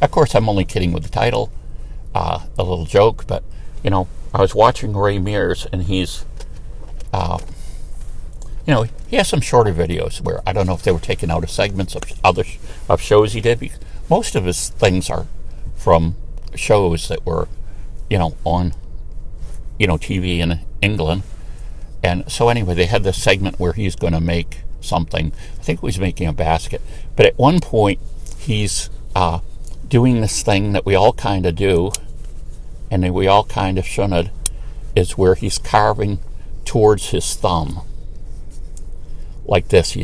Of course, I'm only kidding with the title, a little joke, but, I was watching Ray Mears, and he's, he has some shorter videos where I don't know if they were taken out of segments of of shows he did. Most of his things are from shows that were, on, TV in England. And so anyway, they had this segment where he's going to make something. I think he was making a basket. But at one point, he's doing this thing that we all kind of do, and that we all kind of shouldn't, is where he's carving towards his thumb. Like this.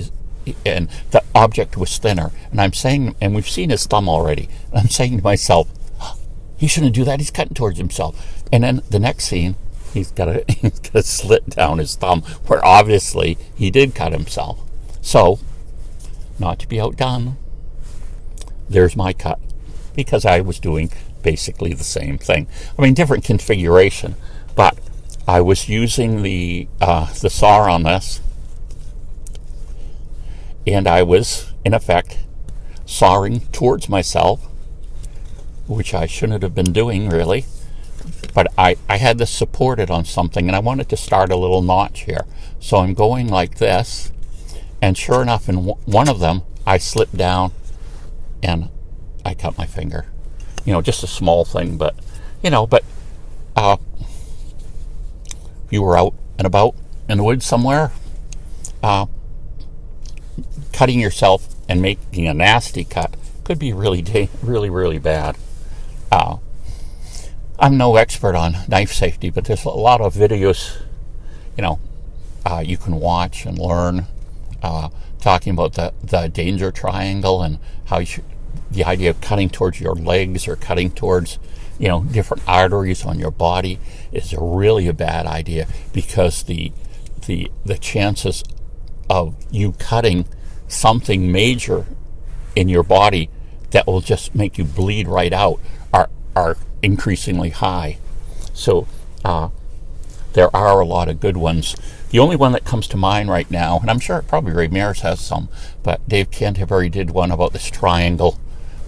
And the object was thinner. And I'm saying, and we've seen his thumb already. And I'm saying to myself, he shouldn't do that. He's cutting towards himself. And then the next scene, he's got a slit down his thumb, where obviously he did cut himself. So, not to be outdone, there's my cut, because I was doing basically the same thing. I mean, different configuration, but I was using the saw on this, and I was, in effect, sawing towards myself, which I shouldn't have been doing, really. But I had this supported on something, and I wanted to start a little notch here. So I'm going like this, and sure enough, in one of them, I slipped down, and I cut my finger. Just a small thing, but, if you were out and about in the woods somewhere, cutting yourself and making a nasty cut could be really, really bad. I'm no expert on knife safety, but there's a lot of videos, you can watch and learn, talking about the danger triangle, and how the idea of cutting towards your legs or cutting towards, different arteries on your body is really a bad idea, because the chances of you cutting something major in your body that will just make you bleed right out are increasingly high. So there are a lot of good ones. The only one that comes to mind right now, and I'm sure probably Ray Mears has some, but Dave Canterbury did one about this triangle,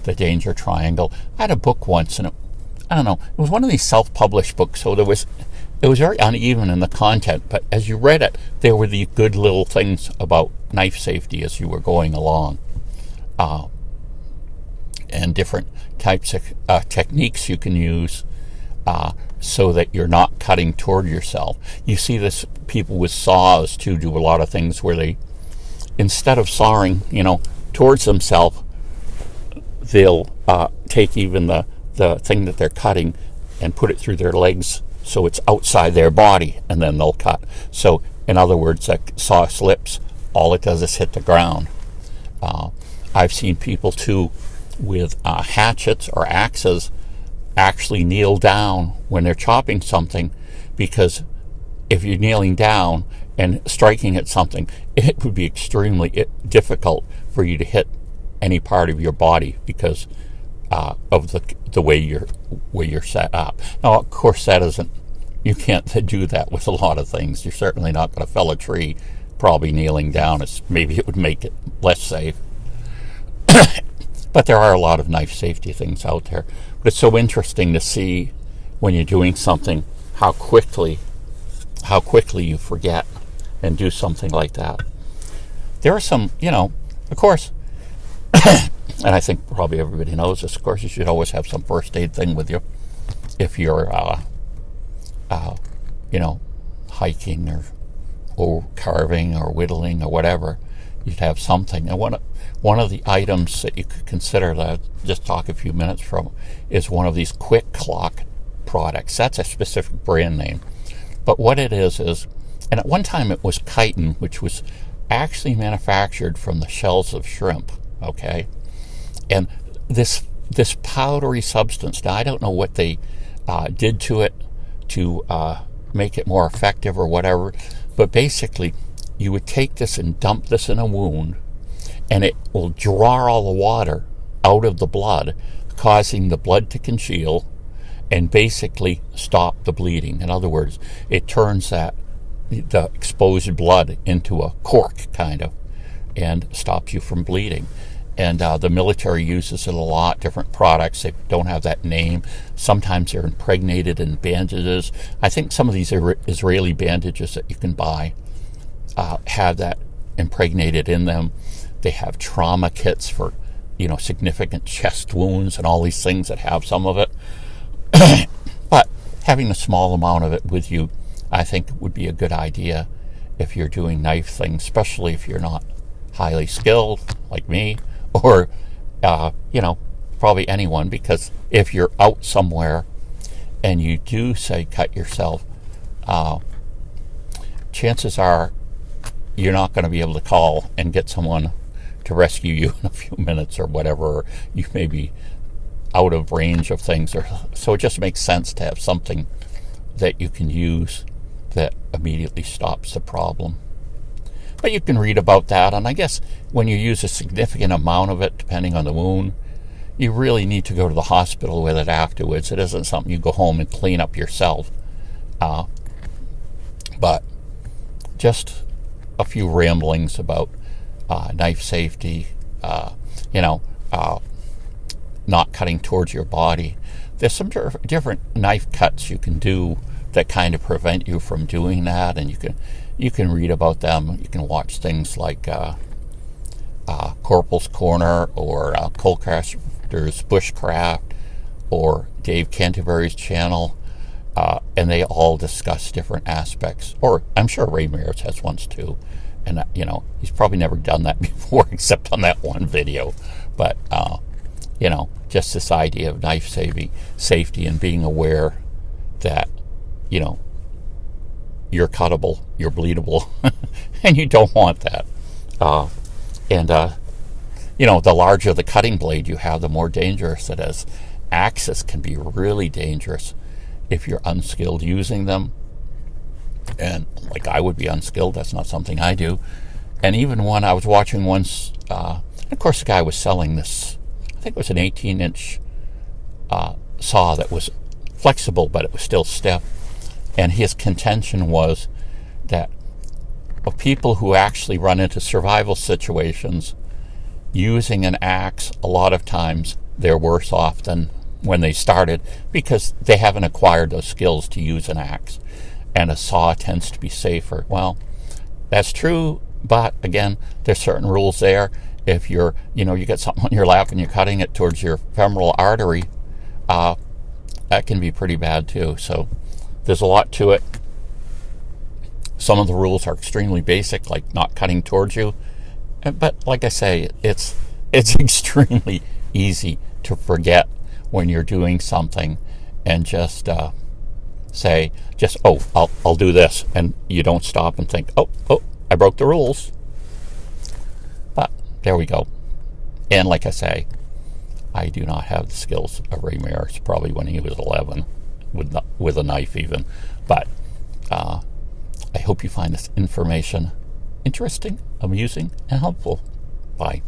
the danger triangle. I had a book once, and it was one of these self-published books, so it was very uneven in the content, but as you read it, there were the good little things about knife safety as you were going along, and different types of techniques you can use so that you're not cutting toward yourself. You see this, people with saws too do a lot of things where they, instead of sawing, towards themselves, they'll take even the thing that they're cutting and put it through their legs so it's outside their body, and then they'll cut. So, in other words, that saw slips, all it does is hit the ground. I've seen people too with hatchets or axes actually kneel down when they're chopping something, because if you're kneeling down and striking at something, it would be extremely difficult for you to hit any part of your body because of the way you're set up. Now, of course, you can't do that with a lot of things. You're certainly not going to fell a tree probably kneeling down. Maybe it would make it less safe. But there are a lot of knife safety things out there. But it's so interesting to see when you're doing something how quickly you forget and do something like that. There are some, of course, and I think probably everybody knows this, of course, you should always have some first aid thing with you if you're, hiking or carving or whittling or whatever. You'd have something. And one of the items that you could consider that I'll just talk a few minutes from is one of these quick clock products. That's a specific brand name. But what it is, and at one time it was chitin, which was actually manufactured from the shells of shrimp, okay? And this powdery substance, now I don't know what they did to it to make it more effective or whatever, but basically you would take this and dump this in a wound, and it will draw all the water out of the blood, causing the blood to congeal and basically stop the bleeding. In other words, it turns the exposed blood into a cork, kind of, and stops you from bleeding. And the military uses it a lot, different products. They don't have that name. Sometimes they're impregnated in bandages. I think some of these Israeli bandages that you can buy have that impregnated in them. They have trauma kits for, significant chest wounds and all these things that have some of it. But having a small amount of it with you, I think would be a good idea if you're doing knife things, especially if you're not highly skilled like me, or probably anyone, because if you're out somewhere and you do say cut yourself, chances are you're not going to be able to call and get someone to rescue you in a few minutes or whatever, or you may be out of range of things, or so it just makes sense to have something that you can use that immediately stops the problem. But you can read about that, and I guess when you use a significant amount of it, depending on the wound, you really need to go to the hospital with it afterwards. It isn't something you go home and clean up yourself. But just a few ramblings about knife safety, not cutting towards your body. There's some different knife cuts you can do that kind of prevent you from doing that, and you can read about them. You can watch things like Corporal's Corner, or Colcaster's Bushcraft, or Dave Canterbury's channel, and they all discuss different aspects. Or I'm sure Ray Mears has ones too, and he's probably never done that before except on that one video. But just this idea of knife safety and being aware that you're cuttable, you're bleedable, and you don't want that. The larger the cutting blade you have, the more dangerous it is. Axes can be really dangerous if you're unskilled using them. And like I would be unskilled, that's not something I do. And even when I was watching once, of course the guy was selling this, I think it was an 18-inch saw that was flexible, but it was still stiff. And his contention was that of people who actually run into survival situations using an axe, a lot of times they're worse off than when they started, because they haven't acquired those skills to use an axe. And a saw tends to be safer. Well, that's true, but again, there's certain rules there. If you get something on your lap and you're cutting it towards your femoral artery, that can be pretty bad too. So there's a lot to it. Some of the rules are extremely basic, like not cutting towards you. But like I say, it's extremely easy to forget when you're doing something and just say, I'll do this, and you don't stop and think, oh, I broke the rules. But there we go. And like I say, I do not have the skills of Ray Mears, probably when he was 11, with a knife even. But I hope you find this information interesting, amusing, and helpful. Bye.